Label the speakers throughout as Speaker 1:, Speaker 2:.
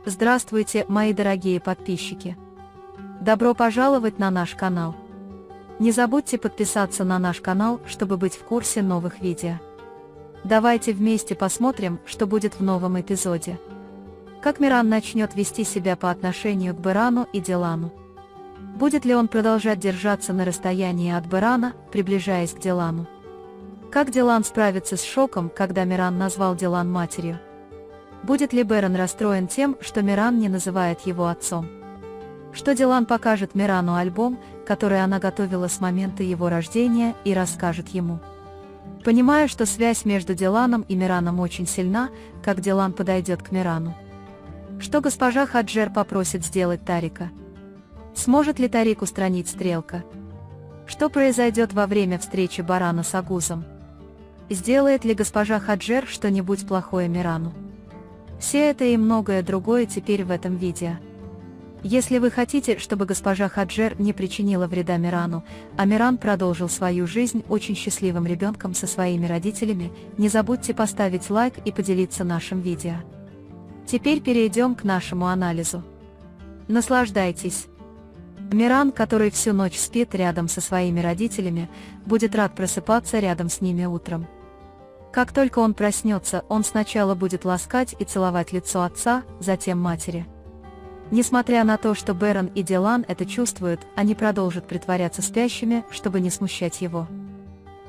Speaker 1: Здравствуйте, мои дорогие подписчики! Добро пожаловать на наш канал! Не забудьте подписаться на наш канал, чтобы быть в курсе новых видео. Давайте вместе посмотрим, что будет в новом эпизоде. Как Миран начнет вести себя по отношению к Берану и Дилану. Будет ли он продолжать держаться на расстоянии от Берана, приближаясь к Дилану? Как Дилан справится с шоком, когда Миран назвал Дилан матерью? Будет ли Беран расстроен тем, что Миран не называет его отцом? Что Дилан покажет Мирану альбом, который она готовила с момента его рождения, и расскажет ему? Понимая, что связь между Диланом и Мираном очень сильна, как Дилан подойдет к Мирану? Что госпожа Хаджер попросит сделать Тарика? Сможет ли Тарик устранить Стрелка? Что произойдет во время встречи Барана с Агузом? Сделает ли госпожа Хаджер что-нибудь плохое Мирану? Все это и многое другое теперь в этом видео. Если вы хотите, чтобы госпожа Хаджер не причинила вреда Мирану, а Миран продолжил свою жизнь очень счастливым ребенком со своими родителями, не забудьте поставить лайк и поделиться нашим видео. Теперь перейдем к нашему анализу. Наслаждайтесь! Миран, который всю ночь спит рядом со своими родителями, будет рад просыпаться рядом с ними утром. Как только он проснется, он сначала будет ласкать и целовать лицо отца, затем матери. Несмотря на то, что Беран и Дилан это чувствуют, они продолжат притворяться спящими, чтобы не смущать его.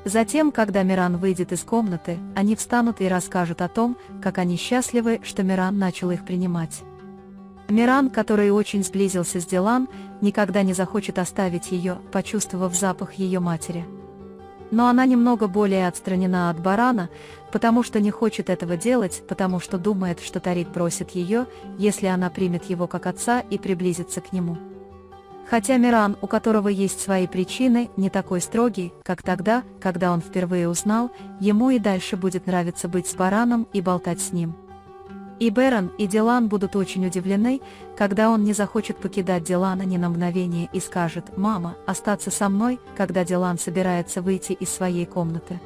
Speaker 1: Затем, когда Миран выйдет из комнаты, они встанут и расскажут о том, как они счастливы, что Миран начал их принимать. Миран, который очень сблизился с Дилан, никогда не захочет оставить ее, почувствовав запах ее матери. Но она немного более отстранена от Барана, потому что не хочет этого делать, потому что думает, что Тарик бросит ее, если она примет его как отца и приблизится к нему. Хотя Миран, у которого есть свои причины, не такой строгий, как тогда, когда он впервые узнал, ему и дальше будет нравиться быть с Бараном и болтать с ним. И Беран, и Дилан будут очень удивлены, когда он не захочет покидать Дилана ни на мгновение и скажет: «Мама, остаться со мной», когда Дилан собирается выйти из своей комнаты.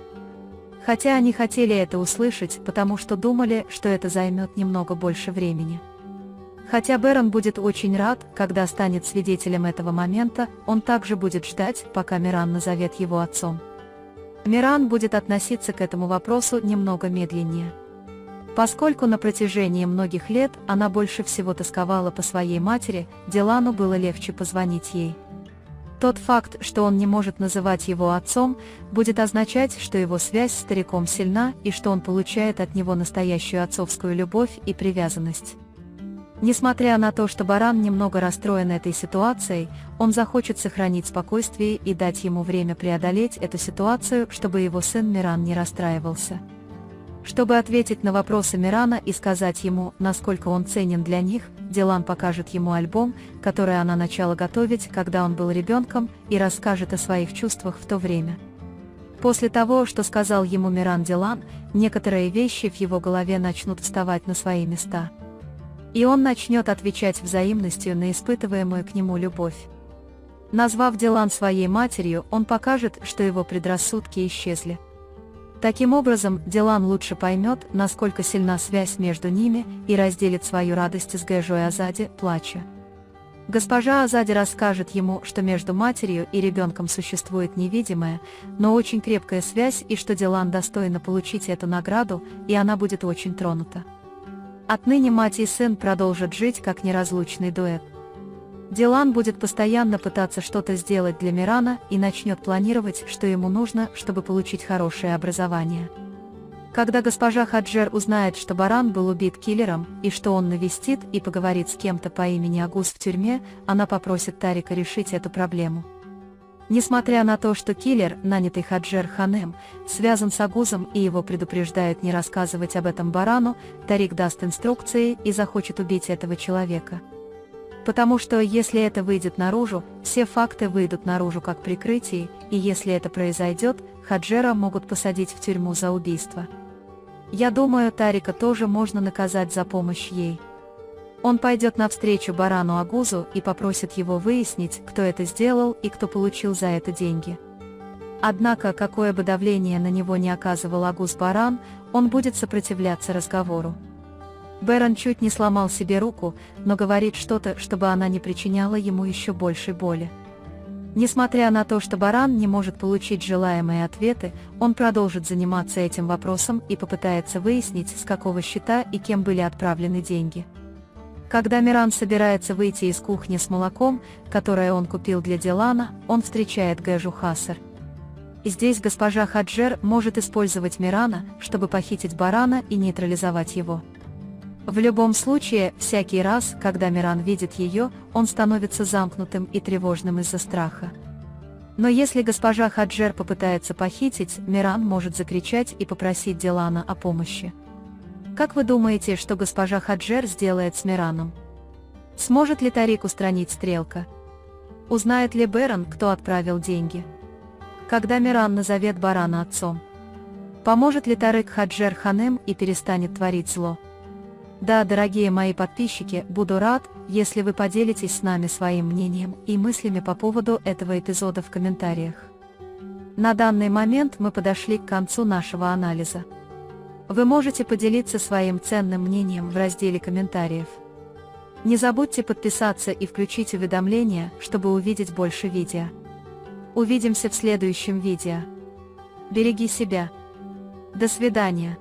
Speaker 1: Хотя они хотели это услышать, потому что думали, что это займет немного больше времени. Хотя Беран будет очень рад, когда станет свидетелем этого момента, он также будет ждать, пока Миран назовет его отцом. Миран будет относиться к этому вопросу немного медленнее. Поскольку на протяжении многих лет она больше всего тосковала по своей матери, Дилану было легче позвонить ей. Тот факт, что он не может называть его отцом, будет означать, что его связь с стариком сильна и что он получает от него настоящую отцовскую любовь и привязанность. Несмотря на то, что Баран немного расстроен этой ситуацией, он захочет сохранить спокойствие и дать ему время преодолеть эту ситуацию, чтобы его сын Миран не расстраивался. Чтобы ответить на вопросы Мирана и сказать ему, насколько он ценен для них, Дилан покажет ему альбом, который она начала готовить, когда он был ребенком, и расскажет о своих чувствах в то время. После того, что сказал ему Миран Дилан, некоторые вещи в его голове начнут вставать на свои места. И он начнет отвечать взаимностью на испытываемую к нему любовь. Назвав Дилан своей матерью, он покажет, что его предрассудки исчезли. Таким образом, Дилан лучше поймет, насколько сильна связь между ними, и разделит свою радость с Гэжой Азади, плача. Госпожа Азади расскажет ему, что между матерью и ребенком существует невидимая, но очень крепкая связь, и что Дилан достойна получить эту награду, и она будет очень тронута. Отныне мать и сын продолжат жить как неразлучный дуэт. Дилан будет постоянно пытаться что-то сделать для Мирана и начнет планировать, что ему нужно, чтобы получить хорошее образование. Когда госпожа Хаджер узнает, что Баран был убит киллером, и что он навестит и поговорит с кем-то по имени Агуз в тюрьме, она попросит Тарика решить эту проблему. Несмотря на то, что киллер, нанятый Хаджер Ханем, связан с Агузом и его предупреждают не рассказывать об этом Барану, Тарик даст инструкции и захочет убить этого человека. Потому что если это выйдет наружу, все факты выйдут наружу как прикрытие, и если это произойдет, Хаджера могут посадить в тюрьму за убийство. Я думаю, Тарика тоже можно наказать за помощь ей. Он пойдет навстречу Барану Агузу и попросит его выяснить, кто это сделал и кто получил за это деньги. Однако, какое бы давление на него не оказывал Агуз Баран, он будет сопротивляться разговору. Бэрон чуть не сломал себе руку, но говорит что-то, чтобы она не причиняла ему еще большей боли. Несмотря на то, что Баран не может получить желаемые ответы, он продолжит заниматься этим вопросом и попытается выяснить, с какого счета и кем были отправлены деньги. Когда Миран собирается выйти из кухни с молоком, которое он купил для Дилана, он встречает Гэжу Хассер. И здесь госпожа Хаджер может использовать Мирана, чтобы похитить Барана и нейтрализовать его. В любом случае, всякий раз, когда Миран видит ее, он становится замкнутым и тревожным из-за страха. Но если госпожа Хаджер попытается похитить, Миран может закричать и попросить Дилана о помощи. Как вы думаете, что госпожа Хаджер сделает с Мираном? Сможет ли Тарик устранить Стрелка? Узнает ли Бэрон, кто отправил деньги? Когда Миран назовет Барана отцом? Поможет ли Тарик Хаджер Ханем и перестанет творить зло? Да, дорогие мои подписчики, буду рад, если вы поделитесь с нами своим мнением и мыслями по поводу этого эпизода в комментариях. На данный момент мы подошли к концу нашего анализа. Вы можете поделиться своим ценным мнением в разделе комментариев. Не забудьте подписаться и включить уведомления, чтобы увидеть больше видео. Увидимся в следующем видео. Береги себя. До свидания.